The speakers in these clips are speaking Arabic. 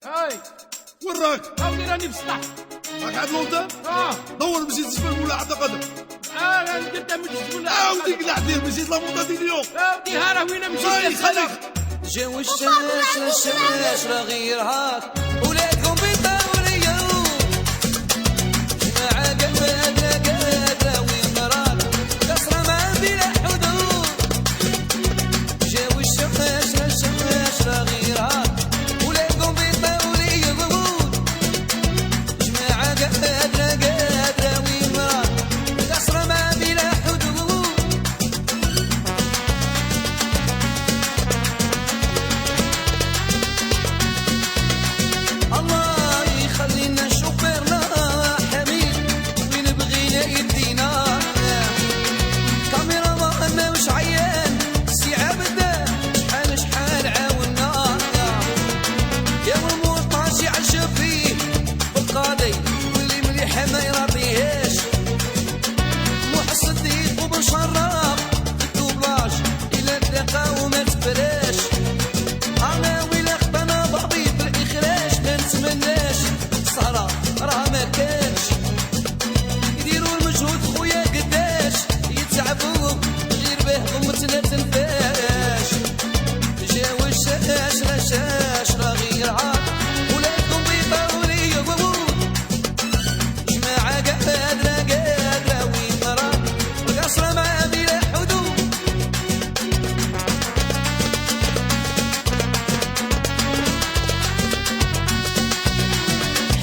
هاي وين راك؟ هاوني راني في السطح. راك عند لونتان؟ دور مشيت تجبل ولا عطا قدم. انا قلت مش تقول ودي قلع دير مشيت لامونطا ديال اليوم. ودي ها راه وين مشيت؟ خليك جاو الشمس راه غير هاك ولادكم بيطاولوا اليوم جماعة قادرة وين راك كسرة ما بلا حدود. جاو الشمس راه غير هاك ولادكم بيطاولوا اليوم جماعة قادرة وين راك كسرة ما بلا حدود. الله يخلينا شوفيرنا حميد وين بغينا يدينا كاميرا ما مش عيان سي عبده شحال عاونا يا الموطاج يعجب فيه بالقاضي واللي مليح ما يراضيهاش محسن ديب وبنشرب الدوبلاج الى تلاقى وما تفراش. انا ويلا خطانا بابي بالاخراج ما نتمناش السهرة راه ما كانش يديروا المجهود خويا قداش يتعبوا غير به ضمتنا تنفاش. جاو الشاش راه غير عاق ولادكم بيطاولوا اليوم جماعة قادرة وين راك القصرة ما بلا حدود.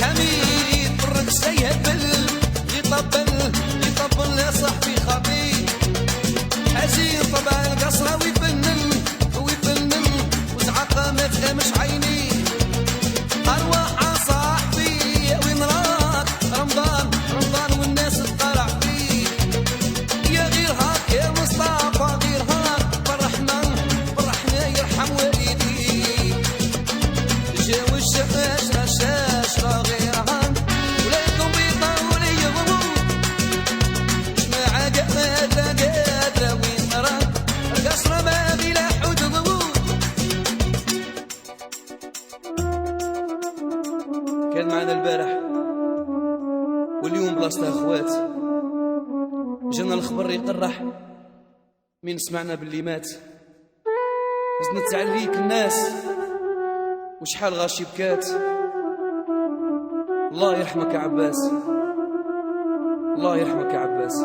حميد بالرقص يهبل يطبل يا صاحبي خطيب حزين طبع القصرة ويفنن وزعقة ما تهمش عيني أرواح صاحبي وين راك رمضان والناس تطلع فيه يا غير هاك يا مصطفى غير هاك فرحنا يرحم والدي. جاو الشاش راه غير هاك ولادكم بيطاولوا اليوم جماعة قادرة وين راك القصرة ما بلا حدود. كان معنا البارح واليوم بلاصتها اخوات جانا الخبر يقرح من سمعنا باللي مات حزنت عليك الناس وشحال غاشي بكات. الله يرحمك يا عباس الله يرحمك يا عباس.